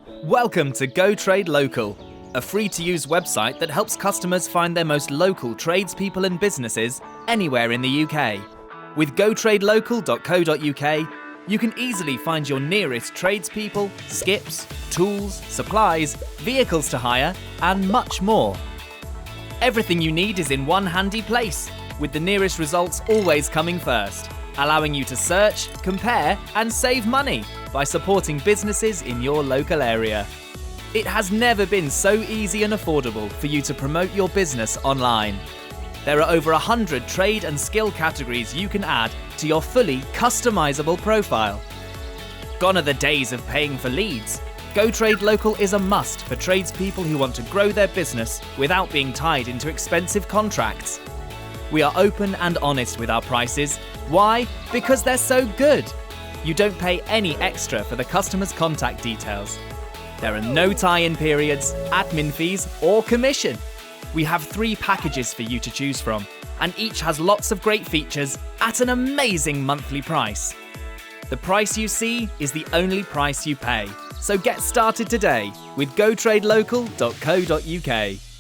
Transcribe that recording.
Welcome to Go Trade Local, a free-to-use website that helps customers find their most local tradespeople and businesses anywhere in the UK. With gotradelocal.co.uk, you can easily find your nearest tradespeople, skips, tools, supplies, vehicles to hire, and much more. Everything you need is in one handy place, with the nearest results always coming first, allowing you to search, compare, and save money by supporting businesses in your local area. It has never been so easy and affordable for you to promote your business online. There are over 100 trade and skill categories you can add to your fully customizable profile. Gone are the days of paying for leads. Go Trade Local is a must for tradespeople who want to grow their business without being tied into expensive contracts. We are open and honest with our prices. Why? Because they're so good. You don't pay any extra for the customer's contact details. There are no tie-in periods, admin fees, or commission. We have 3 packages for you to choose from, and each has lots of great features at an amazing monthly price. The price you see is the only price you pay. So get started today with gotradelocal.co.uk.